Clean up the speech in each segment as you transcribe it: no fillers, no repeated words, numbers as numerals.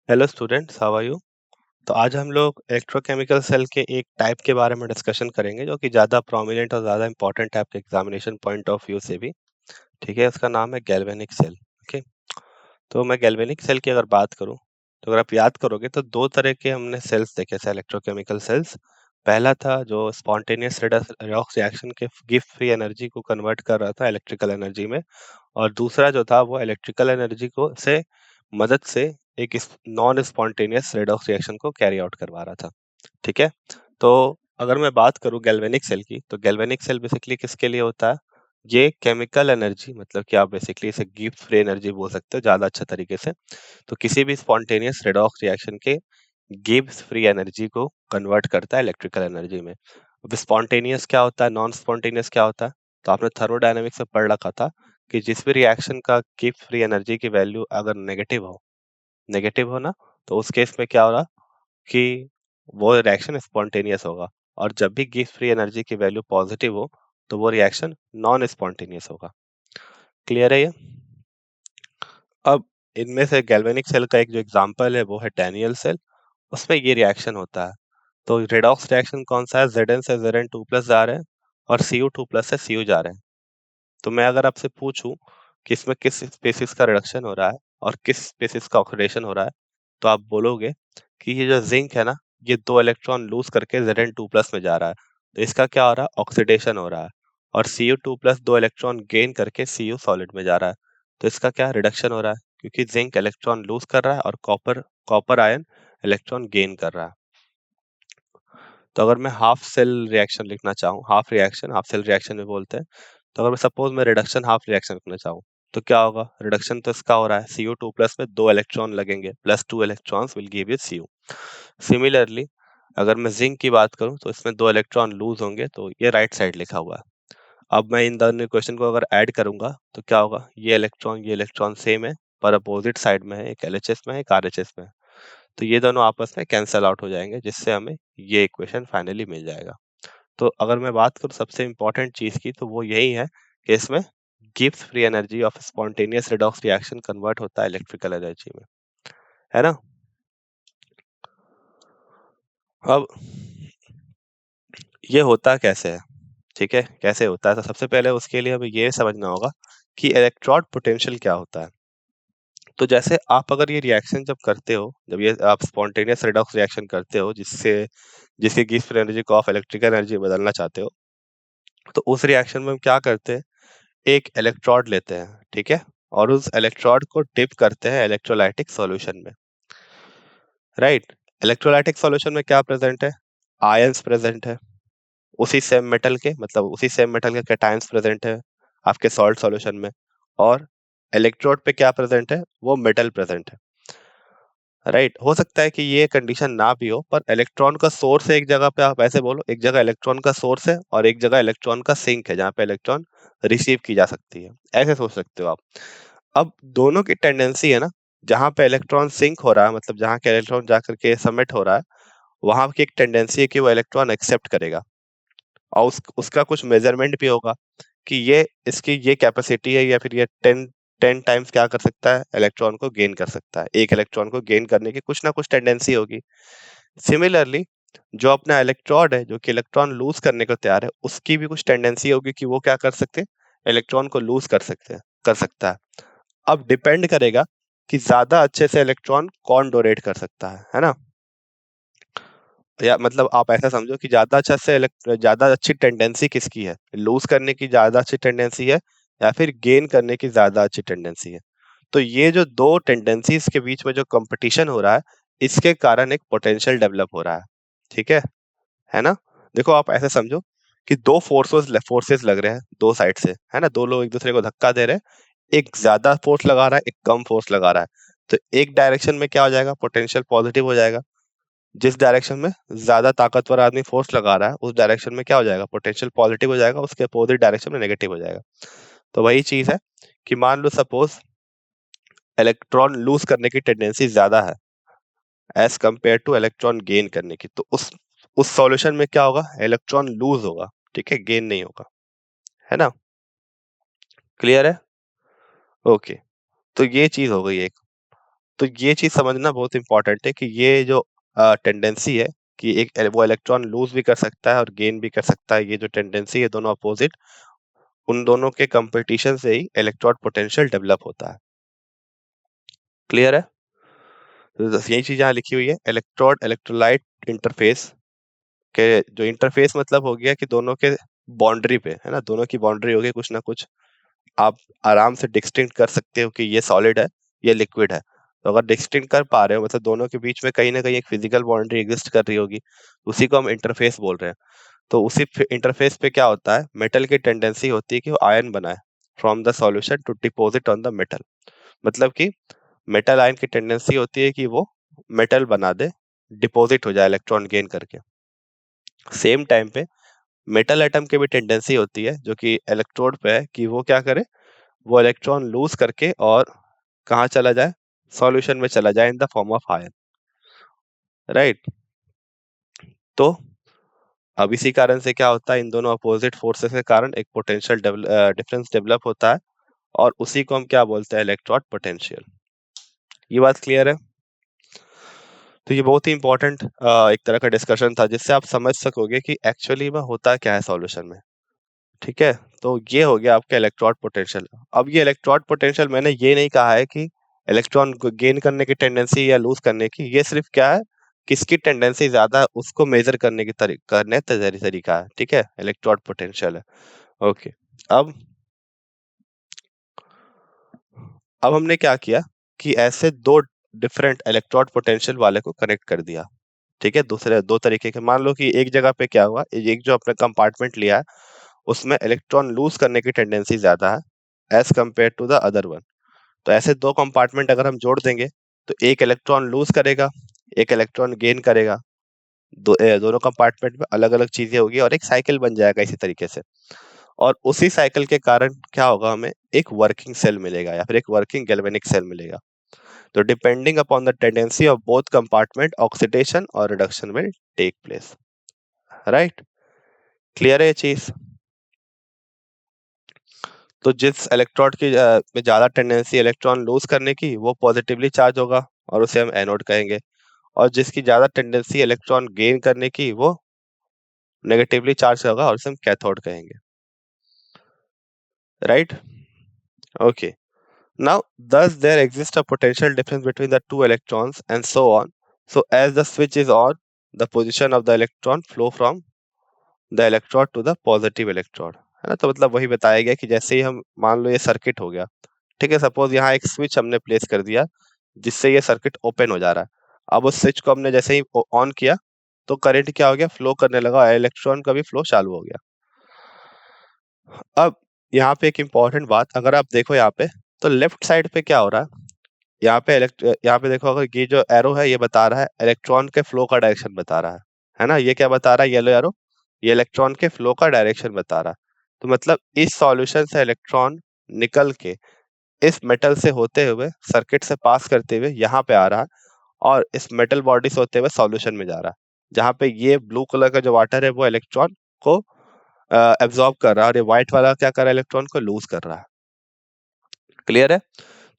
Hello students, how are you. तो आज हम लोग इलेक्ट्रोकेमिकल सेल के एक टाइप के बारे में डिस्कशन करेंगे जो कि ज़्यादा प्रोमिनेंट और ज़्यादा इंपॉर्टेंट है आपके एग्जामिनेशन पॉइंट ऑफ व्यू से भी। ठीक है, उसका नाम है गैल्वेनिक सेल। ओके, तो मैं गैल्वेनिक सेल की अगर बात करूं तो अगर आप याद करोगे तो दो तरह के हमने सेल्स देखे थे, इलेक्ट्रोकेमिकल सेल्स। पहला था जो स्पॉन्टेनियस रेडॉक्स रिएक्शन के गिफ्ट फ्री एनर्जी को कन्वर्ट कर रहा था इलेक्ट्रिकल एनर्जी में, और दूसरा जो था वो इलेक्ट्रिकल एनर्जी को से मदद से एक नॉन स्पॉन्टेनियस रेडॉक्स रिएक्शन को कैरी आउट करवा रहा था। ठीक है, तो अगर मैं बात करूं गैल्वेनिक सेल की, तो गैल्वेनिक सेल बेसिकली किसके लिए होता है? ये केमिकल एनर्जी, मतलब कि आप बेसिकली इसे गिफ्ट फ्री एनर्जी बोल सकते हो ज्यादा अच्छा तरीके से। तो किसी भी स्पॉन्टेनियस रेडॉक्स रिएक्शन के गिब्स फ्री एनर्जी को कन्वर्ट करता है इलेक्ट्रिकल एनर्जी में। अब स्पॉन्टेनियस क्या होता है, नॉन स्पॉन्टेनियस क्या होता है? तो आपने थर्मोडायनेमिक्स में पढ़ रखा था कि जिस भी रिएक्शन का गिब्स फ्री एनर्जी की वैल्यू अगर नेगेटिव हो ना, तो उस केस में क्या हो रहा कि वो रिएक्शन स्पॉन्टेनियस होगा, और जब भी गिब्स फ्री एनर्जी की वैल्यू पॉजिटिव हो तो वो रिएक्शन नॉन स्पॉन्टेनियस होगा। क्लियर है ये? अब इनमें से गैल्वेनिक सेल का एक जो एग्जांपल है वो है डैनियल सेल। उसमें ये रिएक्शन होता है। तो रेडॉक्स रिएक्शन कौन सा है? Zn से Zn2+ जा रहे हैं और Cu2+ से Cu जा रहे हैं। तो मैं अगर आपसे पूछूं कि इसमें किस स्पेसिस का रिडक्शन हो रहा है और किस स्पेसिस का ऑक्सीडेशन हो रहा है, तो आप बोलोगे कि ये जो जिंक है ना, ये 2 इलेक्ट्रॉन लूज करके Zn2+ में जा रहा है, तो इसका क्या हो रहा है? ऑक्सीडेशन हो रहा है। और Cu2+ 2 इलेक्ट्रॉन गेन करके Cu सॉलिड में जा रहा है, तो इसका क्या रिडक्शन हो रहा है? क्योंकि जिंक इलेक्ट्रॉन लूज कर रहा है और copper copper ion electron gain कर रहा है। तो अगर मैं हाफ सेल रिएक्शन लिखना चाहूँ, हाफ सेल रिएक्शन में बोलते हैं, तो अगर मैं सपोज मैं रिडक्शन हाफ रिएक्शन लिखना चाहूँ, तो क्या होगा? रिडक्शन तो इसका हो रहा है, Cu2+ में 2 इलेक्ट्रॉन लगेंगे, plus 2 electrons will give you Cu। Similarly अगर मैं जिंक की बात करूँ तो इसमें 2 इलेक्ट्रॉन लूज होंगे, तो ये राइट साइड लिखा हुआ है। अब मैं इन दोनों इक्वेशन को अगर ऐड करूंगा तो क्या होगा? ये इलेक्ट्रॉन सेम है, पर अपोजिट साइड में है, एक LHS में है, एक RHS में है। तो ये दोनों आपस में कैंसल आउट हो जाएंगे, जिससे हमें ये इक्वेशन फाइनली मिल जाएगा। तो अगर मैं बात करूँ सबसे इम्पोर्टेंट चीज की, तो वो यही है कि इसमें Gibbs free energy of spontaneous redox reaction convert होता है इलेक्ट्रिकल एनर्जी में, है ना। अब ये होता कैसे है? ठीक है, कैसे होता है? तो सबसे पहले उसके लिए हमें ये समझना होगा कि इलेक्ट्रोड पोटेंशियल क्या होता है। तो जैसे आप अगर ये रिएक्शन जब करते हो, जब ये आप स्पॉन्टेनियस रेडॉक्स रिएक्शन करते हो जिससे जिसके गिब्स फ्री एनर्जी को आप इलेक्ट्रिकल एनर्जी में बदलना चाहते हो, तो उस रिएक्शन में हम क्या करते हैं? एक इलेक्ट्रोड लेते हैं, ठीक है, और उस इलेक्ट्रोड को डिप करते हैं इलेक्ट्रोलाइटिक सॉल्यूशन में। राइट, इलेक्ट्रोलाइटिक सॉल्यूशन में क्या प्रेजेंट है? आयंस प्रेजेंट है, उसी सेम मेटल के, मतलब उसी सेम मेटल के कैटायंस प्रेजेंट है आपके सॉल्ट सॉल्यूशन में। और इलेक्ट्रोड पे क्या प्रेजेंट है? वो मेटल प्रेजेंट है। राइट, हो सकता है कि ये कंडीशन ना भी हो, पर इलेक्ट्रॉन का सोर्स है एक जगह पे, आप ऐसे बोलो, एक जगह इलेक्ट्रॉन का सोर्स है और एक जगह इलेक्ट्रॉन का सिंक है जहाँ पे इलेक्ट्रॉन रिसीव की जा सकती है। ऐसे सोच सकते हो आप। अब दोनों की टेंडेंसी है ना, जहाँ पे इलेक्ट्रॉन सिंक हो रहा है, मतलब जहाँ के इलेक्ट्रॉन जाकर के सबमिट हो रहा है, वहां की एक टेंडेंसी है कि वो इलेक्ट्रॉन एक्सेप्ट करेगा, और उसका कुछ मेजरमेंट भी होगा कि ये इसकी ये कैपेसिटी है, या फिर ये 10 टाइम्स क्या कर सकता है? इलेक्ट्रॉन को गेन कर सकता है। एक इलेक्ट्रॉन को गेन करने की कुछ ना कुछ टेंडेंसी होगी। सिमिलरली जो अपना इलेक्ट्रोड है, जो कि इलेक्ट्रॉन लूज करने को तैयार है, उसकी भी कुछ टेंडेंसी होगी कि वो क्या कर सकते हैं? इलेक्ट्रॉन को लूज कर सकता है। अब डिपेंड करेगा कि ज्यादा अच्छे से इलेक्ट्रॉन कौन डोनेट कर सकता है ना। या मतलब आप ऐसा समझो कि ज्यादा अच्छी टेंडेंसी किसकी है? लूज करने की ज्यादा अच्छी टेंडेंसी है, या फिर गेन करने की ज्यादा अच्छी टेंडेंसी है? तो ये जो दो टेंडेंसीज के बीच में जो कंपटीशन हो रहा है, इसके कारण एक पोटेंशियल डेवलप हो रहा है। ठीक है ना। देखो आप ऐसे समझो कि दो फोर्सेस लग रहे हैं दो साइड से, है ना, दो लोग एक दूसरे को धक्का दे रहे हैं, एक ज्यादा फोर्स लगा रहा है, एक कम फोर्स लगा रहा है। तो एक डायरेक्शन में क्या हो जाएगा? पोटेंशियल पॉजिटिव हो जाएगा। जिस डायरेक्शन में ज्यादा ताकतवर आदमी फोर्स लगा रहा है, उस डायरेक्शन में क्या हो जाएगा? पोटेंशियल पॉजिटिव हो जाएगा, उसके अपोजिट डायरेक्शन में नेगेटिव हो जाएगा। तो वही चीज है कि मान लो सपोज इलेक्ट्रॉन लूज करने की टेंडेंसी ज्यादा है as compare to electron gain करने की, तो उस सॉल्यूशन में क्या होगा? इलेक्ट्रॉन लूज होगा, ठीक है, गेन नहीं होगा, है ना। क्लियर है? ओके, तो ये चीज हो गई एक। तो ये चीज समझना बहुत इंपॉर्टेंट है कि ये जो टेंडेंसी है कि वो इलेक्ट्रॉन लूज भी कर सकता है और गेन भी कर सकता है, ये जो टेंडेंसी है दोनों अपोजिट, उन दोनों के कंपटीशन से ही इलेक्ट्रोड पोटेंशियल डेवलप होता है। क्लियर है? तो यही चीज यहाँ लिखी हुई है, इलेक्ट्रोड इलेक्ट्रोलाइट इंटरफेस के जो इंटरफेस मतलब हो गया कि दोनों के बाउंड्री पे है ना, दोनों की बाउंड्री हो गई कुछ ना कुछ, आप आराम से डिस्टिंक्ट कर सकते हो कि ये सॉलिड है, ये लिक्विड है। तो अगर डिस्टिंक्ट कर पा रहे हो मतलब दोनों के बीच में कहीं ना कहीं एक फिजिकल बाउंड्री एग्जिस्ट कर रही होगी, उसी को हम इंटरफेस बोल रहे हैं। तो उसी इंटरफेस पे क्या होता है, मेटल की टेंडेंसी होती है कि वो आयन बनाए from the solution to deposit on the metal. मतलब कि मेटल आयन की टेंडेंसी होती है कि वो मेटल बना दे, डिपॉजिट हो जाए इलेक्ट्रॉन गेन करके। सेम टाइम पे मेटल एटम की भी टेंडेंसी होती है जो कि इलेक्ट्रोड पे है कि वो क्या करे, वो इलेक्ट्रॉन लूज करके और कहाँ चला जाए, सॉल्यूशन में चला जाए in the form of ion, right. तो अब इसी कारण से क्या होता है, इन दोनों अपोजिट फोर्सेस के कारण एक पोटेंशियल डिफरेंस डेवलप होता है और उसी को हम क्या बोलते हैं, इलेक्ट्रोड पोटेंशियल। ये बात क्लियर है? तो ये बहुत ही इंपॉर्टेंट एक तरह का डिस्कशन था जिससे आप समझ सकोगे कि एक्चुअली में होता क्या है सॉल्यूशन में। ठीक है, तो ये हो गया आपका इलेक्ट्रोड पोटेंशियल। अब ये इलेक्ट्रोड पोटेंशियल मैंने ये नहीं कहा है कि इलेक्ट्रॉन को गेन करने की टेंडेंसी या लूज करने की, ये सिर्फ क्या है, किसकी टेंडेंसी ज्यादा है उसको मेजर करने की तरीका है। ठीक है, इलेक्ट्रोड पोटेंशियल है। ओके, अब अब हमने क्या किया कि ऐसे दो डिफरेंट इलेक्ट्रोड पोटेंशियल वाले को कनेक्ट कर दिया। ठीक है, दूसरे दो तरीके के, मान लो कि एक जगह पे क्या हुआ, एक जो अपने कंपार्टमेंट लिया है उसमें इलेक्ट्रॉन लूज करने की टेंडेंसी ज्यादा है as compare to the other one. तो ऐसे दो कंपार्टमेंट अगर हम जोड़ देंगे तो एक इलेक्ट्रॉन लूज करेगा, एक इलेक्ट्रॉन गेन करेगा, दोनों कंपार्टमेंट में अलग अलग चीजें होगी और एक साइकिल बन जाएगा इसी तरीके से। और उसी साइकिल के कारण क्या होगा, हमें एक वर्किंग सेल मिलेगा या फिर एक वर्किंग गैल्वेनिक सेल मिलेगा। तो depending upon the tendency of both compartment oxidation और reduction will take place, right. Clear है ये चीज? तो जिस इलेक्ट्रोड की में ज्यादा टेंडेंसी इलेक्ट्रॉन लूज करने की वो पॉजिटिवली चार्ज होगा और उसे हम एनोड कहेंगे, और जिसकी ज्यादा टेंडेंसी इलेक्ट्रॉन गेन करने की वो नेगेटिवली चार्ज होगा और उसे हम कैथोड कहेंगे, right. Okay, now thus there exists a potential difference between the two electrons and so on. So as the switch is on, the position of the electron flow from the electrode to the positive electrode, है ना। तो मतलब वही बताया गया कि जैसे ही हम मान लो ये सर्किट हो गया, ठीक है, सपोज यहाँ एक स्विच हमने प्लेस कर दिया जिससे ये सर्किट ओपन हो जा रहा है। अब उस स्विच को हमने जैसे ही ऑन किया तो करंट क्या हो गया, फ्लो करने लगा, इलेक्ट्रॉन का भी फ्लो चालू हो गया। अब यहाँ पे एक इंपॉर्टेंट बात, अगर आप देखो यहाँ पे तो लेफ्ट साइड पे क्या हो रहा है, यहाँ पे देखो, अगर ये जो एरो है ये बता रहा है इलेक्ट्रॉन के फ्लो का डायरेक्शन बता रहा है ना। ये क्या बता रहा है, येलो एरो, ये इलेक्ट्रॉन के फ्लो का डायरेक्शन बता रहा है। तो मतलब इस सॉल्यूशन से इलेक्ट्रॉन निकल के इस मेटल से होते हुए सर्किट से पास करते हुए यहाँ पे आ रहा है और इस मेटल बॉडी से होते हुए सॉल्यूशन में जा रहा है, जहाँ पे ये ब्लू कलर का जो वाटर है वो इलेक्ट्रॉन को एब्जॉर्ब कर रहा है और ये व्हाइट वाला क्या कर रहा है, इलेक्ट्रॉन को लूज कर रहा है। क्लियर है?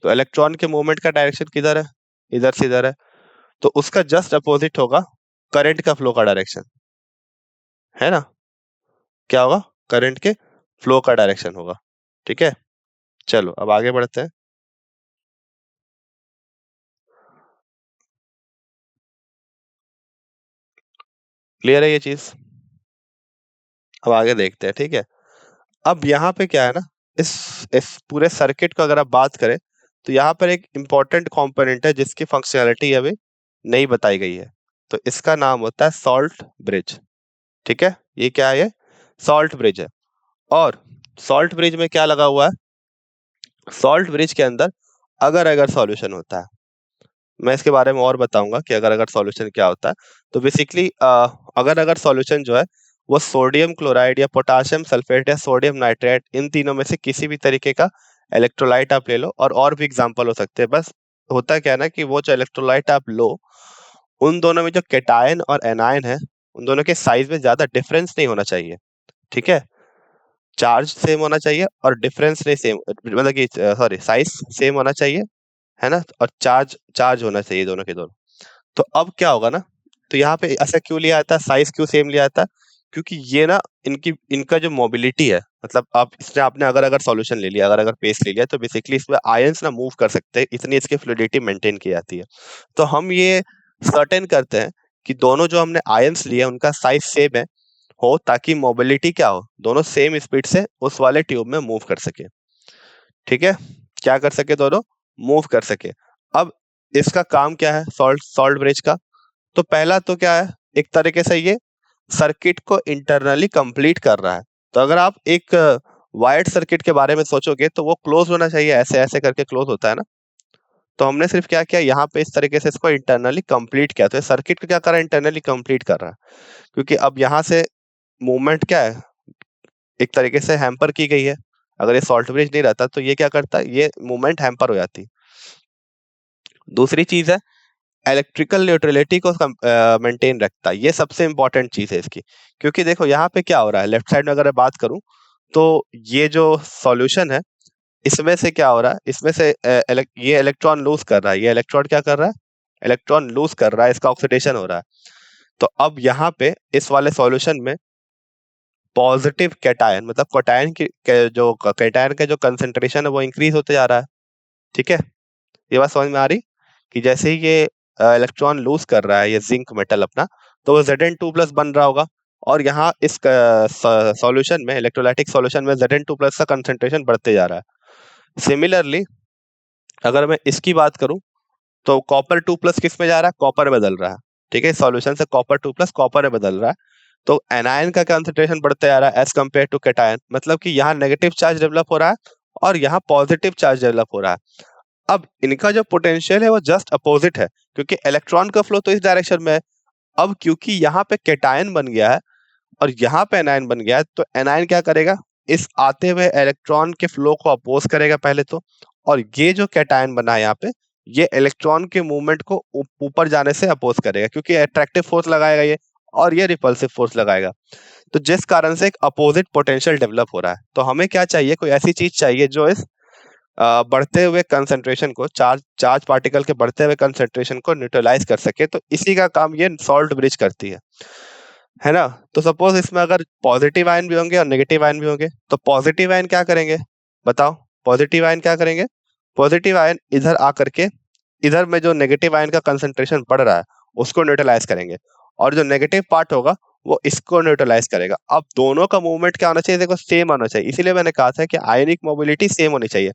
तो इलेक्ट्रॉन के मूवमेंट का डायरेक्शन किधर है, इधर से इधर है, तो उसका जस्ट अपोजिट होगा करंट का फ्लो का डायरेक्शन, है ना। क्या होगा, करंट के फ्लो का डायरेक्शन होगा। ठीक है, चलो अब आगे बढ़ते हैं। क्लियर है ये चीज? अब आगे देखते हैं, ठीक है। अब यहाँ पे क्या है ना, इस पूरे सर्किट को अगर आप बात करें तो यहाँ पर एक इंपॉर्टेंट कंपोनेंट है जिसकी फंक्शनैलिटी अभी नहीं बताई गई है। तो इसका नाम होता है सॉल्ट ब्रिज। ठीक है, ये क्या है, ये सॉल्ट ब्रिज है। और सॉल्ट ब्रिज में क्या लगा हुआ है, सॉल्ट ब्रिज के अंदर अगर अगर सॉल्यूशन होता है, मैं इसके बारे में और बताऊंगा कि अगर अगर सॉल्यूशन क्या होता है। तो बेसिकली अगर अगर सॉल्यूशन जो है वो सोडियम क्लोराइड या पोटाशियम सल्फेट या सोडियम नाइट्रेट, इन तीनों में से किसी भी तरीके का इलेक्ट्रोलाइट आप ले लो, और भी एग्जांपल हो सकते हैं। बस होता क्या है ना कि वो जो इलेक्ट्रोलाइट आप लो, उन दोनों में जो कैटायन और एनायन है उन दोनों के साइज में ज्यादा डिफरेंस नहीं होना चाहिए। ठीक है, चार्ज सेम होना चाहिए और डिफरेंस नहीं सेम, मतलब कि सॉरी साइज सेम होना चाहिए है ना, और चार्ज चार्ज होना चाहिए दोनों के दोनों। तो अब क्या होगा ना, तो यहाँ पे ऐसा क्यों लिया जाता है, साइज क्यों सेम लिया जाता है, क्योंकि ये ना इनकी इनका जो मोबिलिटी है, मतलब आप इसने आपने अगर अगर सॉल्यूशन ले लिया, अगर अगर पेस्ट ले लिया, तो बेसिकली इसमें आयंस ना मूव कर सकते हैं, इतनी इसकी फ्लूइडिटी मेंटेन की जाती है। तो हम ये सर्टेन करते हैं कि दोनों जो हमने आयंस लिए उनका साइज सेम है हो, ताकि मोबिलिटी क्या हो, दोनों सेम स्पीड से उस वाले ट्यूब में मूव कर सके। ठीक है, क्या कर सके, दोनों मूव कर सके। अब इसका काम क्या है सॉल्ट सॉल्ट ब्रिज का, तो पहला तो क्या है, एक तरीके से ये सर्किट को इंटरनली कंप्लीट कर रहा है। तो अगर आप एक वायर्ड सर्किट के बारे में सोचोगे तो वो क्लोज होना चाहिए, ऐसे ऐसे करके क्लोज होता है ना। तो हमने सिर्फ क्या किया, यहाँ पे इस तरीके से इसको इंटरनली कंप्लीट किया, तो सर्किट को क्या कर रहा है, इंटरनली कंप्लीट कर रहा है। क्योंकि अब यहाँ से मूवमेंट क्या है, एक तरीके से हैम्पर की गई है। अगर ये सॉल्ट ब्रिज नहीं रहता तो ये क्या करता है, ये मूवमेंट हैम्पर हो जाती। दूसरी चीज है, इलेक्ट्रिकल न्यूट्रलिटी को मेंटेन रखता है, ये सबसे इंपॉर्टेंट चीज है इसकी। क्योंकि देखो यहाँ पे क्या हो रहा है, लेफ्ट साइड में अगर मैं बात करूं, तो ये जो सॉल्यूशन है, इसमें से क्या हो रहा है, इसमें से ये इलेक्ट्रॉन लूज कर रहा है, ये इलेक्ट्रॉन क्या कर रहा है, इलेक्ट्रॉन लूज कर रहा है, इसका ऑक्सीडेशन हो रहा है। तो अब यहाँ पे इस वाले सॉल्यूशन में पॉजिटिव कैटायन, मतलब कैटायन जो कैटायन का जो कंसेंट्रेशन है वो इंक्रीज होते जा रहा है। ठीक है, ये बात समझ में आ रही, कि जैसे ही ये इलेक्ट्रॉन लूज कर रहा है ये जिंक मेटल अपना, तो वो Zn2+ बन रहा होगा। और यहाँ इस सॉल्यूशन में, इलेक्ट्रोलाइटिक सॉल्यूशन में Zn2+ का कंसेंट्रेशन बढ़ते जा रहा है। सिमिलरली अगर मैं इसकी बात करूं, तो Copper 2+ किस में जा रहा है, कॉपर में बदल रहा है। ठीक है, सॉल्यूशन से Copper 2+ कॉपर में बदल रहा है। तो एनायन का कंसेंट्रेशन बढ़ते जा रहा है एज कम्पेयर टू कैटायन, मतलब कि यहाँ नेगेटिव चार्ज डेवलप हो रहा है और यहाँ पॉजिटिव चार्ज डेवलप हो रहा है। अब इनका जो पोटेंशियल है वो जस्ट अपोजिट है, क्योंकि इलेक्ट्रॉन का फ्लो तो इस डायरेक्शन में है। अब क्योंकि यहाँ पे कैटायन बन गया है और यहाँ पे एनायन बन गया है, तो एनायन क्या करेगा, इस आते हुए इलेक्ट्रॉन के फ्लो को अपोज करेगा पहले तो। और ये जो कैटायन बना है यहाँ पे, ये इलेक्ट्रॉन के मूवमेंट को ऊपर जाने से अपोज करेगा, क्योंकि अट्रैक्टिव फोर्स लगाएगा ये, और ये रिपल्सिव फोर्स लगाएगा। तो जिस कारण से एक अपोजिट पोटेंशियल डेवलप हो रहा है। तो हमें क्या चाहिए, कोई ऐसी चीज चाहिए जो इस बढ़ते हुए कंसंट्रेशन को, चार्ज चार्ज पार्टिकल के बढ़ते हुए कंसंट्रेशन को न्यूट्रलाइज कर सके। तो इसी का काम ये सॉल्ट ब्रिज करती है ना। तो सपोज इसमें अगर पॉजिटिव आयन भी होंगे और नेगेटिव आयन भी होंगे, तो पॉजिटिव आयन क्या करेंगे, बताओ, पॉजिटिव आयन क्या करेंगे, पॉजिटिव आयन इधर आकर के, इधर में जो नेगेटिव आयन का कंसंट्रेशन बढ़ रहा है उसको न्यूट्रलाइज करेंगे, और जो नेगेटिव पार्ट होगा वो इसको न्यूट्रलाइज करेगा। अब दोनों का मूवमेंट क्या होना चाहिए, देखो सेम होना चाहिए। इसीलिए मैंने कहा था कि आयनिक मोबिलिटी सेम होनी चाहिए।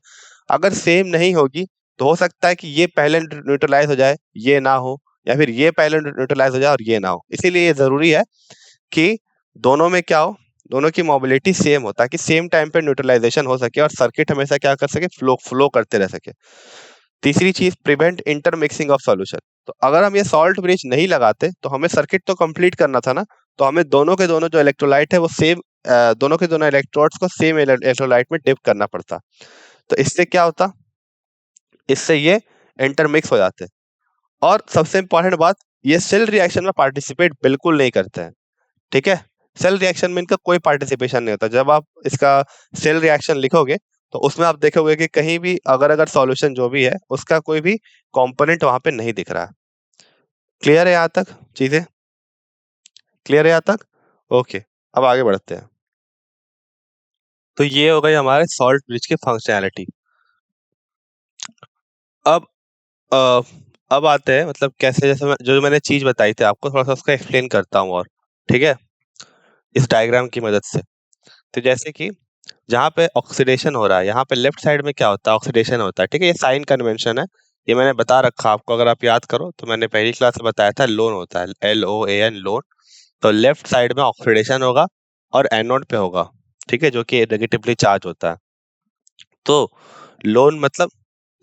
अगर सेम नहीं होगी तो हो सकता है कि ये पहले न्यूट्रलाइज हो जाए, ये ना हो, या फिर ये पहले न्यूट्रलाइज हो जाए और ये ना हो। इसीलिए ये जरूरी है कि दोनों में क्या हो, दोनों की मोबिलिटी सेम हो, ताकि सेम टाइम पे न्यूट्रलाइजेशन हो सके और सर्किट हमेशा क्या कर सके, फ्लो फ्लो करते रह सके। तीसरी चीज, प्रिवेंट इंटरमिक्सिंग ऑफ सॉल्यूशन। तो अगर हम ये सॉल्ट ब्रिज नहीं लगाते तो हमें सर्किट तो कंप्लीट करना था ना, तो हमें दोनों के दोनों जो इलेक्ट्रोलाइट है वो सेम, दोनों के दोनों इलेक्ट्रोड्स को सेम इलेक्ट्रोलाइट में डिप करना पड़ता। तो इससे क्या होता, इससे ये इंटरमिक्स हो जाते। और सबसे इंपॉर्टेंट बात, ये सेल रिएक्शन में पार्टिसिपेट बिल्कुल नहीं करते हैं। ठीक है, सेल रिएक्शन में इनका कोई पार्टिसिपेशन नहीं होता। जब आप इसका सेल रिएक्शन लिखोगे तो उसमें आप देखोगे कि कहीं भी अगर अगर सॉल्यूशन जो भी है उसका कोई भी कंपोनेंट वहां पे नहीं दिख रहा। क्लियर है यहाँ तक चीजें, क्लियर है यहाँ तक, ओके। अब आगे बढ़ते हैं। तो ये हो गई हमारे सॉल्ट ब्रिज की फंक्शनैलिटी। अब अ, अब आते हैं, मतलब कैसे, जैसे जो जो मैंने चीज बताई थी आपको, थोड़ा सा उसका एक्सप्लेन करता हूँ और, ठीक है, इस डायग्राम की मदद से। तो जैसे कि जहाँ पे ऑक्सीडेशन हो रहा है, यहाँ पे लेफ्ट साइड में क्या होता है, ऑक्सीडेशन होता है। ठीक है, ये साइन कन्वेंशन है, ये मैंने बता रखा आपको, अगर आप याद करो तो मैंने पहली क्लास में बताया था, लोन होता है, LOAN, लोन। तो लेफ्ट साइड में ऑक्सीडेशन होगा और एनोड पे होगा, ठीक है, जो कि नेगेटिवली चार्ज होता है। तो लोन मतलब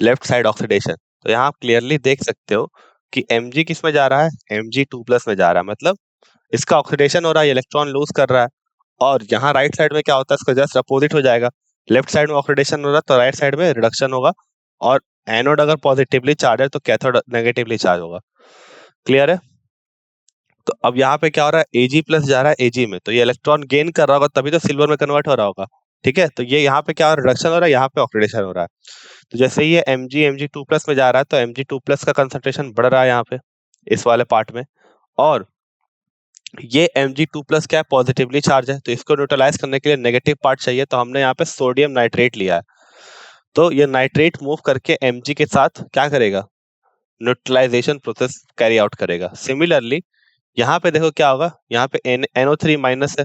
लेफ्ट साइड ऑक्सीडेशन। तो यहाँ आप क्लियरली देख सकते हो कि Mg किस में जा रहा है, Mg2+ में जा रहा है, मतलब इसका ऑक्सीडेशन हो रहा है, इलेक्ट्रॉन लूज कर रहा है। और यहाँ राइट साइड में क्या होता है, इसका जस्ट अपोजिट हो जाएगा। लेफ्ट साइड में ऑक्सीडेशन हो रहा है तो राइट साइड में रिडक्शन होगा। और एनोड अगर पॉजिटिवली चार्ज है तो कैथोड नेगेटिवली चार्ज होगा। क्लियर है। तो अब यहाँ पे क्या हो रहा है, Ag+ जा रहा है Ag में, तो ये इलेक्ट्रॉन गेन कर रहा होगा, तभी तो सिल्वर में कन्वर्ट हो रहा होगा। ठीक है, तो ये यहाँ पे क्या रिडक्शन हो रहा है, यहाँ पे ऑक्सीडेशन हो रहा है। तो जैसे ही ये Mg2+ में जा रहा है, तो Mg2+ का कंसंट्रेशन बढ़ रहा है यहाँ पे इस वाले पार्ट में, और ये Mg2+ क्या है, पॉजिटिवली चार्ज है, तो इसको न्यूट्रलाइज करने के लिए नेगेटिव पार्ट चाहिए, तो हमने यहाँ पे सोडियम नाइट्रेट लिया है। तो ये नाइट्रेट मूव करके Mg के साथ क्या करेगा, न्यूट्रलाइजेशन प्रोसेस कैरी आउट करेगा। सिमिलरली यहाँ पे देखो क्या होगा, यहाँ पे NO3- है,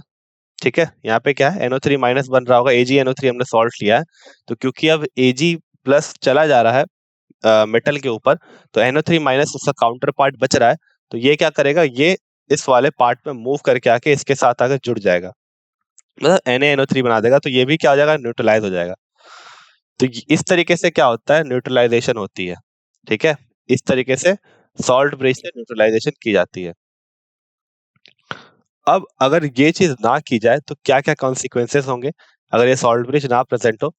ठीक है, यहाँ पे क्या है, NO3- बन रहा होगा, AgNO3 हमने सॉल्ट लिया है, तो क्योंकि अब Ag+ चला जा रहा है मेटल के ऊपर, तो NO3- उसका काउंटर पार्ट बच रहा है, तो ये क्या करेगा, ये इस वाले पार्ट में मूव करके आके इसके साथ आकर जुड़ जाएगा, मतलब NaNO3 बना देगा, तो ये भी क्या हो जाएगा, न्यूट्रलाइज हो जाएगा। तो इस तरीके से क्या होता है, न्यूट्रलाइजेशन होती है, ठीक है, इस तरीके से सॉल्ट ब्रिज से न्यूट्रलाइजेशन की जाती है। अब अगर ये चीज ना की जाए तो क्या क्या कॉन्सिक्वेंसेस होंगे, अगर ये सॉल्ट ब्रिज ना प्रेजेंट हो,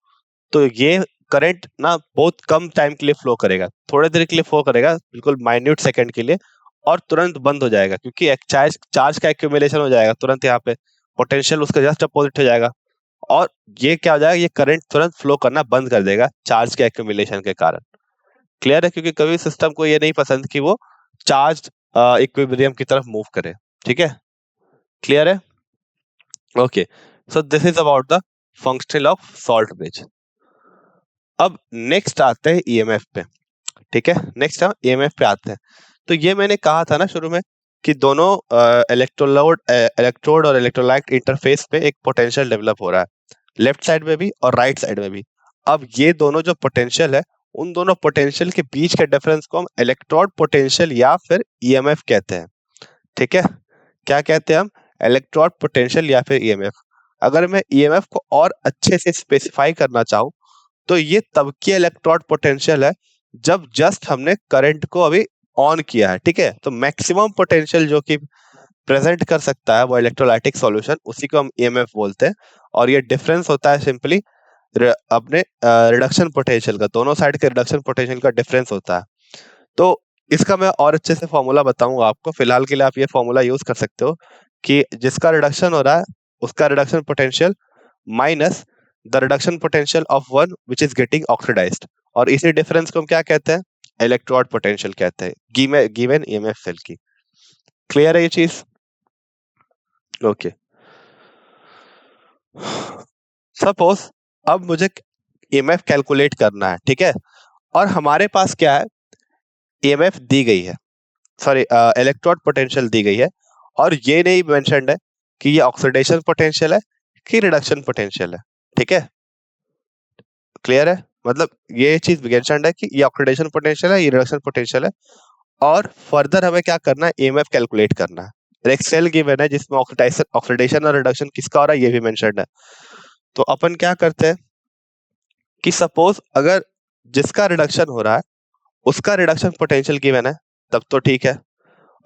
तो ये करंट ना बहुत कम टाइम के लिए फ्लो करेगा, थोड़े देर के लिए फ्लो करेगा, बिल्कुल माइन्यूट सेकंड के लिए, और तुरंत बंद हो जाएगा, क्योंकि एक चार्ज चार्ज का एक्यूमुलेशन हो जाएगा तुरंत, यहाँ पे पोटेंशियल उसका जस्ट अपोजिट हो जाएगा, और ये क्या हो जाएगा, ये करंट तुरंत फ्लो करना बंद कर देगा चार्ज के एक्यूमुलेशन के कारण। क्लियर है, क्योंकि कभी सिस्टम को ये नहीं पसंद कि वो चार्ज इक्विलिब्रियम की तरफ मूव करे, ठीक है, क्लियर है, okay. So this is about the functional of salt bridge. अब नेक्स्ट आते हैं ईएमएफ पे, ठीक है, नेक्स्ट हम ईएमएफ पे आते हैं। तो ये मैंने कहा था ना शुरू में कि दोनों इलेक्ट्रोड और इलेक्ट्रोलाइट इंटरफेस पे एक पोटेंशियल डेवलप हो रहा है, लेफ्ट साइड में भी और राइट साइड में भी। अब ये दोनों जो पोटेंशियल है, उन दोनों पोटेंशियल के बीच के डिफरेंस को हम इलेक्ट्रोड पोटेंशियल या फिर ईएमएफ कहते हैं, ठीक है, क्या कहते हैं हम, इलेक्ट्रोड पोटेंशियल या फिर ईएमएफ। अगर मैं ईएमएफ को और अच्छे से स्पेसिफाई करना चाहूँ, तो ये तब की इलेक्ट्रोड पोटेंशियल है जब जस्ट हमने करंट को अभी ऑन किया है, ठीक है, तो मैक्सिमम पोटेंशियल जो कि प्रेजेंट कर सकता है वो इलेक्ट्रोलाइटिक सॉल्यूशन, उसी को हम ईएमएफ बोलते हैं। और ये डिफरेंस होता है सिंपली अपने रिडक्शन पोटेंशियल का, दोनों साइड के रिडक्शन पोटेंशियल का डिफरेंस होता है। तो इसका मैं और अच्छे से फॉर्मूला बताऊंगा आपको, फिलहाल के लिए आप ये फॉर्मूला यूज कर सकते हो कि जिसका रिडक्शन हो रहा है उसका reduction potential minus the reduction potential of one which is getting oxidised, और इसी डिफरेंस को हम क्या कहते हैं, इलेक्ट्रोड पोटेंशियल कहते हैं गिवन ईएमएफ सेल की। क्लियर है ये चीज, ओके। सपोज अब मुझे ईएमएफ कैलकुलेट करना है, ठीक है, और हमारे पास क्या है, ईएमएफ दी गई है, सॉरी इलेक्ट्रोड पोटेंशियल दी गई है, और ये नहीं मेंशन्ड है कि ये ऑक्सीडेशन पोटेंशियल है कि रिडक्शन पोटेंशियल है, ठीक है, क्लियर है, मतलब ये चीज मेंशन्ड है कि ये ऑक्सीडेशन पोटेंशियल है, ये रिडक्शन पोटेंशियल है, और फर्दर हमें क्या करना है, ईएमएफ कैलकुलेट करना है। एक सेल गिवन है जिसमें ऑक्सीडेशन और रिडक्शन किसका हो रहा है ये भी मेंशन्ड है। तो अपन क्या करते हैं कि सपोज अगर जिसका रिडक्शन हो रहा है उसका रिडक्शन पोटेंशियल गिवन है, तब तो ठीक है,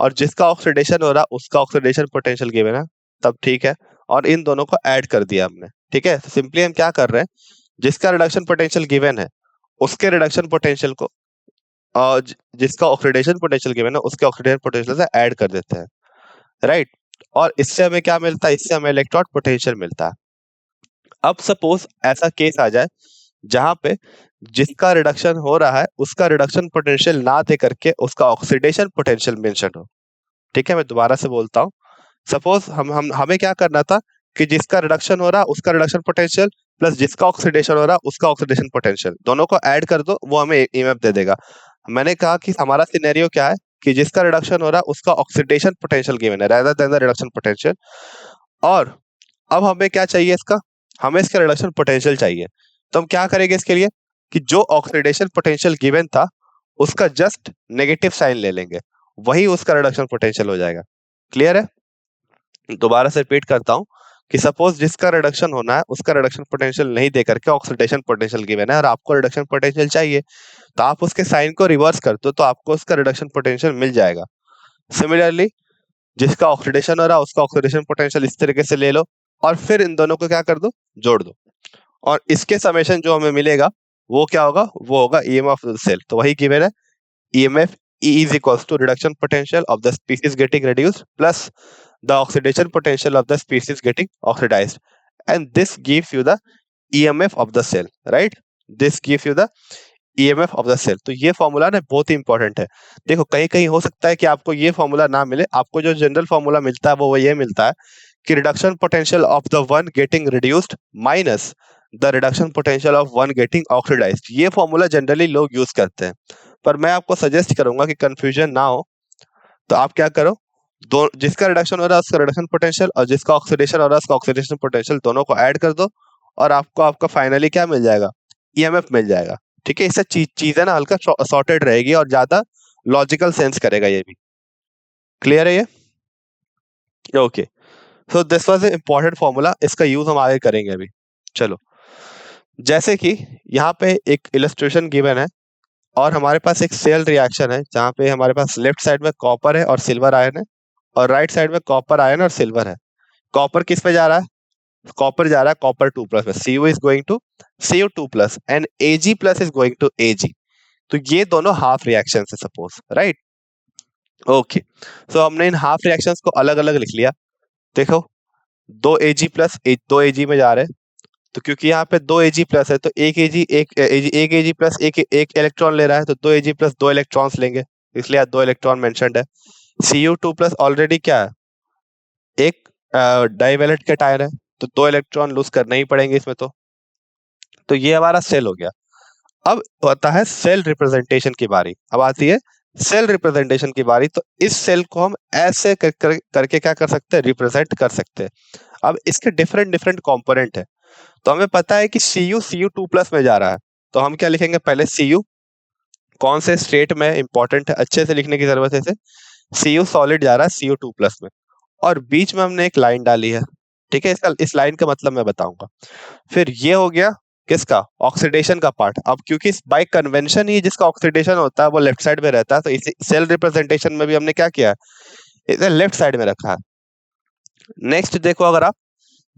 और जिसका ऑक्सीडेशन हो रहा है उसका ऑक्सीडेशन पोटेंशियल गिवन है, तब ठीक है, और इन दोनों को ऐड कर दिया हमने, ठीक है, तो सिंपली हम क्या कर रहे हैं, जिसका रिडक्शन पोटेंशियल गिवन है उसके रिडक्शन पोटेंशियल को और जिसका ऑक्सीडेशन पोटेंशियल गिवन है उसके ऑक्सीडेशन पोटेंशियल से ऐड कर देते हैं, राइट, और इससे हमें क्या मिलता है, इससे हमें इलेक्ट्रॉन पोटेंशियल मिलता है। अब सपोज ऐसा केस आ जाए जहां पे जिसका रिडक्शन हो रहा है उसका रिडक्शन पोटेंशियल ना दे करके उसका ऑक्सीडेशन पोटेंशियल मेंशन हो, ठीक है, मैं दोबारा से बोलता हूँ। सपोज हम हमें क्या करना था कि जिसका रिडक्शन हो रहा है उसका रिडक्शन पोटेंशियल प्लस जिसका ऑक्सीडेशन हो रहा है उसका ऑक्सीडेशन पोटेंशियल, दोनों को ऐड कर दो, वो हमें ईएमएफ दे देगा। मैंने कहा कि हमारा सिनेरियो क्या है कि जिसका रिडक्शन हो रहा है उसका ऑक्सीडेशन पोटेंशियल गिवन है rather than the reduction potential, और अब हमें क्या चाहिए इसका, हमें इसका रिडक्शन पोटेंशियल चाहिए। तो हम क्या करेंगे इसके लिए कि जो ऑक्सीडेशन पोटेंशियल गिवन था उसका जस्ट नेगेटिव साइन ले लेंगे, वही उसका रिडक्शन पोटेंशियल हो जाएगा। क्लियर है, दोबारा से रिपीट करता हूं कि सपोज जिसका रिडक्शन होना है उसका रिडक्शन पोटेंशियल नहीं दे करके ऑक्सीडेशन पोटेंशियल गिवन है और आपको रिडक्शन पोटेंशियल चाहिए, तो आप उसके साइन को रिवर्स कर दो तो आपको उसका रिडक्शन पोटेंशियल मिल जाएगा। सिमिलरली जिसका ऑक्सीडेशन हो रहा है उसका ऑक्सीडेशन पोटेंशियल इस तरीके से ले लो, और फिर इन दोनों को क्या कर दो, जोड़ दो, और इसके समेशन जो हमें मिलेगा वो क्या होगा, वो होगा ईएमएफ ऑफ द सेल। तो वही गिवन है, EMF E is equals to reduction potential of the species getting reduced plus the oxidation potential of the species getting oxidized, and this gives you the EMF of the cell, right? This gives you the EMF of the cell. तो ये formula ना बहुत ही important है। देखो कहीं कहीं हो सकता है कि आपको ये फॉर्मूला ना मिले, आपको जो जनरल फॉर्मूला मिलता है वो ये मिलता है कि reduction potential of the one getting reduced minus the reduction potential of one getting oxidised. ये फॉर्मूला जनरली लोग यूज करते हैं, पर मैं आपको सजेस्ट करूंगा कि कंफ्यूजन ना हो तो आप क्या करो, दो जिसका रिडक्शन हो रहा है उसका रिडक्शन पोटेंशियल और जिसका ऑक्सीडेशन हो रहा है उसका ऑक्सीडेशन पोटेंशियल दोनों को ऐड कर दो और आपको आपका फाइनली क्या मिल जाएगा, ईएमएफ मिल जाएगा। ठीक है, इससे चीजें ना हल्का सॉर्टेड रहेगी और ज्यादा लॉजिकल सेंस करेगा ये भी। क्लियर है ये? Okay, so this was a important formula, इसका यूज हम आगे करेंगे अभी। चलो, जैसे कि यहाँ पे एक इलस्ट्रेशन गिवन है और हमारे पास एक सेल रिएक्शन है जहाँ पे हमारे पास लेफ्ट साइड में कॉपर है और सिल्वर आयन है और राइट साइड में कॉपर आयन और सिल्वर है। कॉपर किस पे जा रहा है? कॉपर जा रहा है कॉपर 2 प्लस में, Cu is going to Cu2 plus and Ag plus is going to Ag। तो ये दोनों हाफ रिएक्शन है सपोज, राइट? ओके, सो हमने इन हाफ रिएक्शंस को अलग अलग लिख लिया। देखो, दो Ag प्लस दो Ag में जा रहे हैं, तो क्योंकि यहाँ पे दो Ag प्लस है तो एक Ag एक Ag प्लस एक इलेक्ट्रॉन ले रहा है, तो दो Ag प्लस दो इलेक्ट्रॉन्स लेंगे, इसलिए दो इलेक्ट्रॉन मेंशन्ड है। Cu2 प्लस ऑलरेडी क्या है, एक डाइवैलेंट कैटायन है, तो दो इलेक्ट्रॉन लूज करने ही पड़ेंगे इसमें। तो ये हमारा सेल हो गया। अब होता है सेल रिप्रेजेंटेशन की बारी, अब आती है सेल रिप्रेजेंटेशन की बारी। तो इस सेल को हम ऐसे करके क्या कर सकते हैं, रिप्रेजेंट कर सकते हैं। अब इसके डिफरेंट डिफरेंट कंपोनेंट है, तो हमें पता है कि Cu 2 प्लस में जा रहा है, तो हम क्या लिखेंगे, पहले Cu कौन से स्टेट में, इंपॉर्टेंट है अच्छे से लिखने की जरूरत है इसे। Cu सॉलिड जा रहा है Cu 2 प्लस में और बीच में हमने एक लाइन डाली है। ठीक है, इसका इस लाइन का मतलब मैं बताऊंगा। फिर ये हो गया किसका, ऑक्सीडेशन का पार्ट। अब क्योंकि बाय कन्वेंशन ही जिसका ऑक्सीडेशन होता है वो लेफ्ट साइड में रहता है, तो इसी सेल रिप्रेजेंटेशन में भी हमने क्या किया है, इसे लेफ्ट साइड में रखा है। नेक्स्ट देखो, अगर आप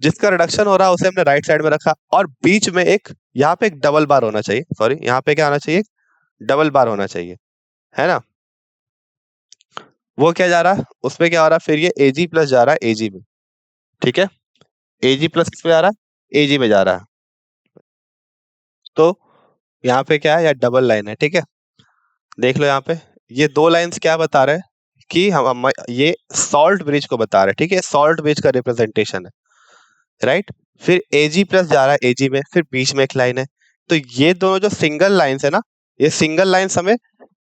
जिसका रिडक्शन हो रहा है उसे हमने राइट साइड में रखा और बीच में एक, यहाँ पे एक डबल बार होना चाहिए, सॉरी यहाँ पे क्या आना चाहिए, डबल बार होना चाहिए, है ना? वो क्या जा रहा है, उसमें क्या हो रहा है, फिर ये Ag प्लस जा रहा है Ag में। ठीक है, Ag प्लस किस पे जा रहा है, Ag में जा रहा है। तो यहाँ पे क्या है, या डबल लाइन है। ठीक है, देख लो यहाँ पे ये दो लाइंस क्या बता रहे हैं कि हम ये सॉल्ट ब्रिज को बता रहे हैं। ठीक है, सॉल्ट ब्रिज का रिप्रेजेंटेशन है, राइट? फिर Ag प्लस जा रहा है Ag में, फिर बीच में एक लाइन है। तो ये दोनों जो सिंगल लाइंस है ना, ये सिंगल लाइंस हमें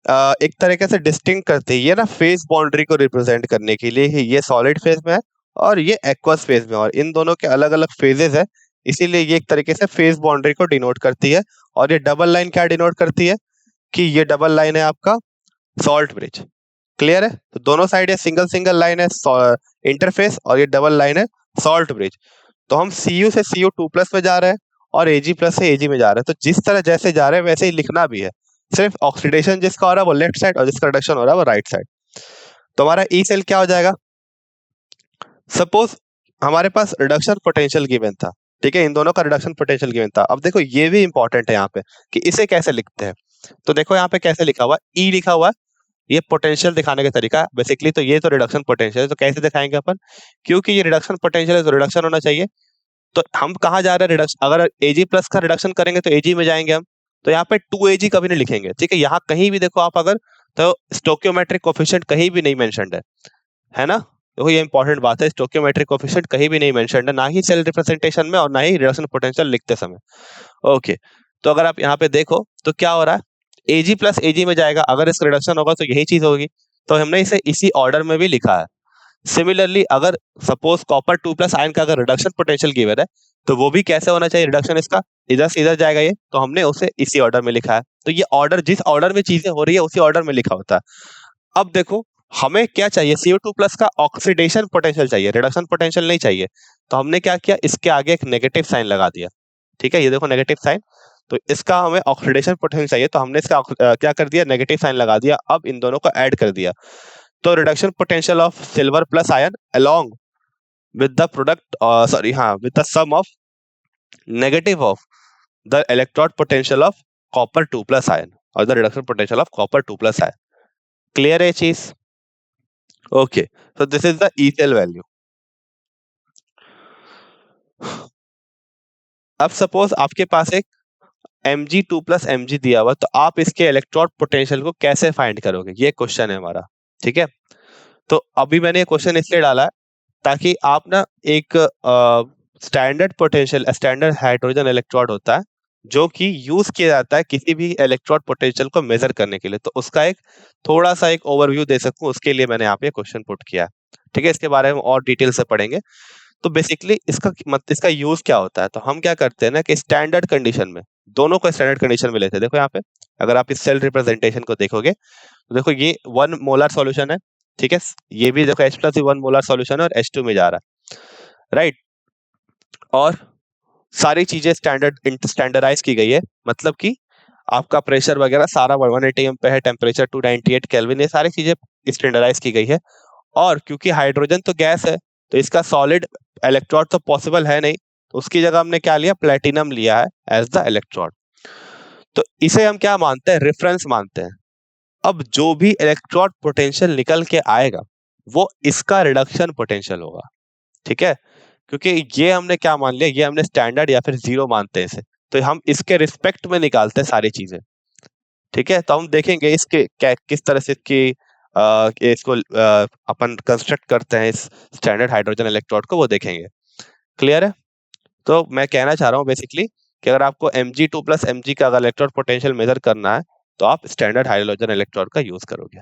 एक तरीके से डिस्टिंक्ट करती है, ये ना फेज बाउंड्री को रिप्रेजेंट करने के लिए ये सॉलिड फेज में है और ये एक्वस फेज में, और इन दोनों के अलग अलग फेजेस है, इसीलिए ये एक तरीके से फेज बाउंड्री को डिनोट करती है। और ये डबल लाइन क्या डिनोट करती है, कि ये डबल लाइन है आपका सॉल्ट ब्रिज। क्लियर है? तो दोनों साइड ये सिंगल सिंगल लाइन है इंटरफेस और ये डबल लाइन है सॉल्ट ब्रिज। तो हम Cu से Cu 2 प्लस में जा रहे हैं और Ag प्लस से Ag में जा रहे हैं, तो जिस तरह जैसे जा रहे हैं वैसे ही लिखना भी है, सिर्फ ऑक्सीडेशन जिसका हो रहा है वो लेफ्ट साइड और जिसका रिडक्शन हो रहा है वो राइट साइड। तो हमारा ई सेल क्या हो जाएगा, सपोज हमारे पास रिडक्शन पोटेंशियल गिवन था। ठीक है, इन दोनों का रिडक्शन पोटेंशियल गिवन था। अब देखो ये भी इंपॉर्टेंट है यहाँ पे कि इसे कैसे लिखते हैं। तो देखो यहाँ पे कैसे लिखा हुआ है, ई लिखा हुआ है, ये पोटेंशियल दिखाने का तरीका बेसिकली। तो ये तो रिडक्शन पोटेंशियल है, तो कैसे दिखाएंगे अपन, क्योंकि ये रिडक्शन पोटेंशियल है तो रिडक्शन होना चाहिए। तो हम कहाँ जा रहे हैं, रिडक्शन, अगर Ag प्लस का रिडक्शन करेंगे तो Ag में जाएंगे हम, तो यहाँ पे 2Ag कभी नहीं लिखेंगे। ठीक है, यहाँ कहीं भी देखो आप अगर, तो स्टोकियोमेट्रिक कोफिशिएंट कहीं भी नहीं मेंशन्ड है ना? देखो ये इंपॉर्टेंट बात है, स्टोकियोमेट्रिक कोफिशिएंट कहीं भी नहीं मेंशन्ड है, ना ही सेल रिप्रेजेंटेशन में और ना ही रिडक्शन पोटेंशियल लिखते समय। ओके, तो अगर आप यहाँ पे देखो तो क्या हो रहा है, Ag प्लस Ag में जाएगा, अगर इसका रिडक्शन होगा तो यही चीज होगी, तो हमने इसे इसी ऑर्डर में भी लिखा है। सिमिलरली अगर सपोज कॉपर 2 प्लस आयन का अगर रिडक्शन पोटेंशियल गिवन है, तो वो भी कैसे होना चाहिए, रिडक्शन इसका इधर से इधर जाएगा ये, तो हमने उसे इसी ऑर्डर में लिखा है। तो ये ऑर्डर जिस ऑर्डर में चीजें हो रही है उसी ऑर्डर में लिखा होता है। अब देखो हमें क्या चाहिए, Cu2 प्लस का ऑक्सीडेशन पोटेंशियल चाहिए, रिडक्शन पोटेंशियल नहीं चाहिए। तो हमने क्या किया, इसके आगे एक नेगेटिव साइन लगा दिया। ठीक है, ये देखो नेगेटिव साइन, तो इसका हमें ऑक्सीडेशन पोटेंशियल चाहिए, तो हमने इसका क्या कर दिया, नेगेटिव साइन लगा दिया। अब इन दोनों को ऐड कर दिया, तो reduction potential of silver plus ion along with the product with the sum of negative of the electrode potential of copper 2 plus ion or the reduction potential of copper 2 plus ion. Clear है चीज? Okay, so this is the E cell value. अब suppose आपके पास एक Mg2 plus Mg दिया हुआ, तो आप इसके इलेक्ट्रोड पोटेंशियल को कैसे फाइंड करोगे, ये क्वेश्चन है हमारा। ठीक है, तो अभी मैंने ये क्वेश्चन इसलिए डाला है ताकि आप ना एक standard potential, standard hydrogen electrode होता है जो कि यूज किया जाता है किसी भी इलेक्ट्रोड पोटेंशियल को मेजर करने के लिए, तो उसका एक थोड़ा सा एक ओवरव्यू दे सकूं उसके लिए मैंने यहाँ पे क्वेश्चन पुट किया है। ठीक है, इसके बारे में और डिटेल से पढ़ेंगे। तो बेसिकली इसका यूज क्या होता है, तो हम क्या करते हैं ना कि स्टैंडर्ड कंडीशन में, दोनों को स्टैंडर्ड कंडीशन में लेते हैं। देखो यहाँ पे अगर आप इस सेल रिप्रेजेंटेशन को देखोगे तो देखो ये 1 मोलर सॉल्यूशन है। ठीक है, ये भी देखो H प्लस 1 मोलर सॉल्यूशन है और H2 में जा रहा है, राइट। और सारी चीजें स्टैंडर्डाइज की गई है, मतलब कि आपका प्रेशर वगैरह सारा 1 atm पे है, टेम्परेचर 298 केल्विन, ये सारी चीजें स्टैंडर्डाइज की गई है। और क्योंकि हाइड्रोजन तो गैस है तो इसका सॉलिड इलेक्ट्रोड तो पॉसिबल है नहीं, तो उसकी जगह हमने क्या लिया, प्लेटिनम लिया है एज द इलेक्ट्रोड। तो इसे हम क्या मानते हैं, रेफरेंस मानते हैं। अब जो भी इलेक्ट्रोड पोटेंशियल निकल के आएगा वो इसका रिडक्शन पोटेंशियल होगा। ठीक है, क्योंकि ये हमने क्या मान लिया, ये हमने स्टैंडर्ड या फिर जीरो मानते हैं इसे, तो हम इसके रिस्पेक्ट में निकालते हैं सारी चीजें। ठीक है, तो हम देखेंगे इसके किस तरह से इसको अपन कंस्ट्रक्ट करते हैं इस स्टैंडर्ड हाइड्रोजन इलेक्ट्रोड को, वो देखेंगे। क्लियर है? तो मैं कहना चाह रहा हूँ बेसिकली कि अगर आपको Mg2 प्लस Mg का अगर इलेक्ट्रोड पोटेंशियल मेजर करना है तो आप स्टैंडर्ड हाइड्रोजन इलेक्ट्रोड का यूज करोगे,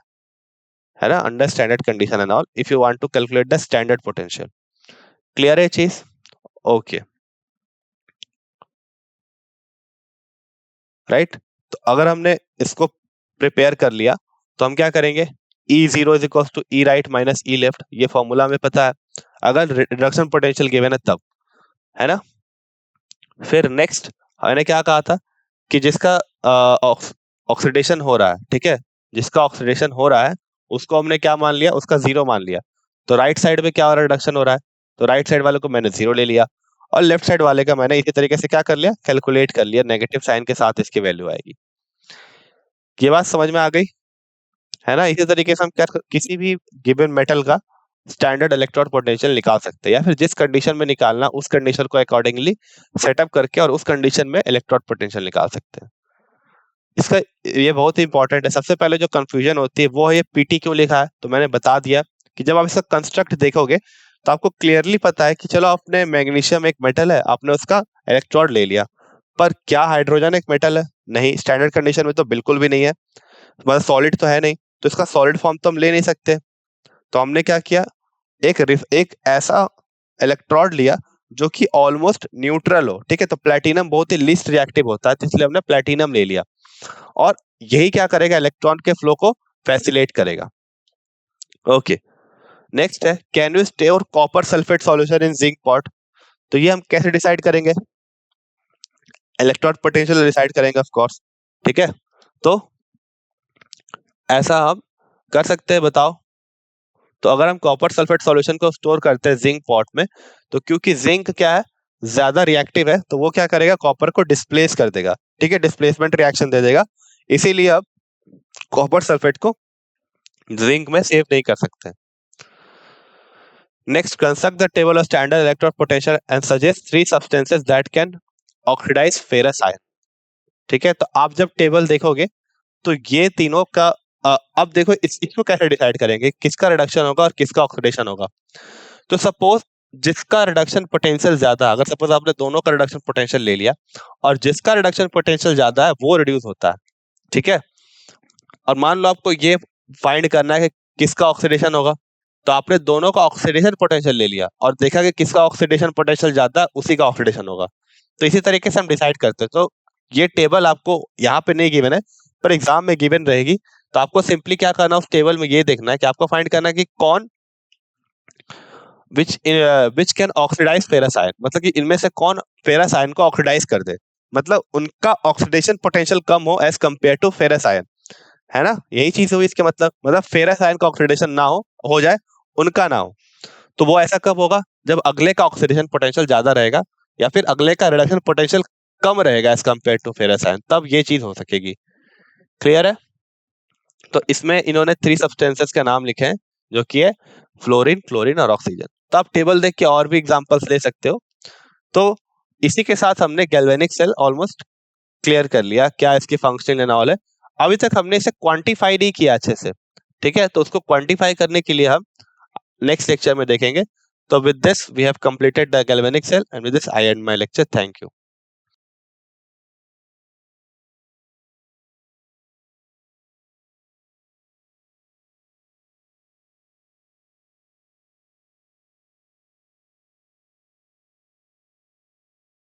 है ना, under standard condition and all, if you want to calculate the standard potential. Clear है चीज? Okay, right. तो अगर हमने इसको प्रिपेयर कर लिया तो हम क्या करेंगे, E0 is equal to E right minus E left, ये फॉर्मूला हमें पता है अगर रिडक्शन पोटेंशियल गिवन है तब, है ना। फिर नेक्स्ट मैंने क्या कहा था कि जिसका ऑक्सीडेशन हो रहा है, ठीक है, जिसका ऑक्सीडेशन हो रहा है उसको हमने क्या मान लिया, उसका जीरो मान लिया। तो राइट साइड में क्या हो रहा है, रिडक्शन हो रहा है, तो राइट साइड वाले को मैंने जीरो ले लिया और लेफ्ट साइड वाले का मैंने इसी तरीके से क्या कर लिया, कैलकुलेट कर लिया, नेगेटिव साइन के साथ इसकी वैल्यू आएगी। ये बात समझ में आ गई, है ना। इसी तरीके से हम क्या किसी भी गिवन मेटल का स्टैंडर्ड इलेक्ट्रोड पोटेंशियल निकाल सकते हैं, या फिर जिस कंडीशन में निकालना उस कंडीशन को अकॉर्डिंगली सेटअप करके और उस कंडीशन में इलेक्ट्रोड पोटेंशियल निकाल सकते हैं। इसका ये बहुत ही इंपॉर्टेंट है। सबसे पहले जो कंफ्यूजन होती है वो है ये पीटी क्यों लिखा है, तो मैंने बता दिया कि जब आप इसका कंस्ट्रक्ट देखोगे तो आपको क्लियरली पता है कि चलो आपने मैग्नीशियम एक मेटल है, आपने उसका इलेक्ट्रोड ले लिया, पर क्या हाइड्रोजन एक मेटल है? नहीं, स्टैंडर्ड कंडीशन में तो बिल्कुल भी नहीं है, मतलब सॉलिड तो है नहीं, तो इसका सॉलिड फॉर्म तो हम ले नहीं सकते। तो हमने क्या किया, एक ऐसा इलेक्ट्रोड लिया जो कि ऑलमोस्ट न्यूट्रल हो। ठीक है, तो प्लेटिनम बहुत ही लीस्ट रिएक्टिव होता है, तो इसलिए हमने प्लेटिनम ले लिया और यही क्या करेगा, इलेक्ट्रॉन के फ्लो को फैसिलिटेट करेगा। ओके, नेक्स्ट है can you store copper sulphate solution in zinc pot, तो ये हम कैसे डिसाइड करेंगे, इलेक्ट्रॉन पोटेंशियल डिसाइड करेंगे ऑफ कोर्स। ठीक है, तो ऐसा हम कर सकते हैं, बताओ। तो अगर हम कॉपर सल्फेट सॉल्यूशन को स्टोर करते हैं जिंक पॉट में, तो क्योंकि जिंक क्या है, ज्यादा रिएक्टिव है, तो वो क्या करेगा, कॉपर को डिस्प्लेस कर देगा। ठीक है, डिस्प्लेसमेंट रिएक्शन दे देगा, इसीलिए अब कॉपर सल्फेट को जिंक में सेव नहीं कर सकते। Next, construct the table of standard electrode potential and suggest 3 substances that can oxidise ferrous ion. ठीक है, तो आप जब टेबल देखोगे तो ये तीनों का अब देखो इसको कैसे डिसाइड करेंगे किसका रिडक्शन होगा और किसका ऑक्सीडेशन होगा। तो सपोज जिसका रिडक्शन पोटेंशियल ज्यादा, अगर सपोज आपने दोनों का रिडक्शन पोटेंशियल ले लिया और जिसका रिडक्शन पोटेंशियल ज्यादा है वो रिड्यूस होता है। ठीक है, और मान लो आपको ये फाइंड करना है कि किसका ऑक्सीडेशन होगा, तो आपने दोनों का ऑक्सीडेशन पोटेंशियल ले लिया और देखा कि किसका ऑक्सीडेशन पोटेंशियल ज्यादा है उसी का ऑक्सीडेशन होगा। तो इसी तरीके से हम डिसाइड करते हैं। तो ये टेबल आपको यहाँ पे नहीं गिवन है पर एग्जाम में गिवन रहेगी, तो आपको सिंपली क्या करना है, उस टेबल में ये देखना है कि आपको फाइंड करना है कि कौन which can oxidise ferrous ion, मतलब कि इनमें से कौन फेरस आयन को ऑक्सीडाइज कर दे, मतलब उनका ऑक्सीडेशन पोटेंशियल कम हो as compare to ferrous ion, है ना। यही चीज हुई इसके मतलब फेरस आयन का ऑक्सीडेशन ना हो जाए, उनका ना हो। तो वो ऐसा कब होगा, जब अगले का ऑक्सीडेशन पोटेंशियल ज्यादा रहेगा या फिर अगले का रिडक्शन पोटेंशियल कम रहेगा as compare to ferrous ion, तब ये चीज हो सकेगी। क्लियर है? तो इसमें इन्होंने 3 सब्सटेंसेस के नाम लिखे हैं जो कि है फ्लोरीन, क्लोरीन और ऑक्सीजन। तो आप टेबल देख के और भी एग्जांपल्स ले सकते हो। तो इसी के साथ हमने गैल्वेनिक सेल ऑलमोस्ट क्लियर कर लिया, क्या इसकी फंक्शनिंग एंड ऑल है। अभी तक हमने इसे क्वांटिफाई नहीं किया अच्छे से, ठीक है, तो उसको क्वांटिफाई करने के लिए हम नेक्स्ट लेक्चर में देखेंगे। तो with this we have completed the galvanic cell, and with this I end my lecture. Thank you.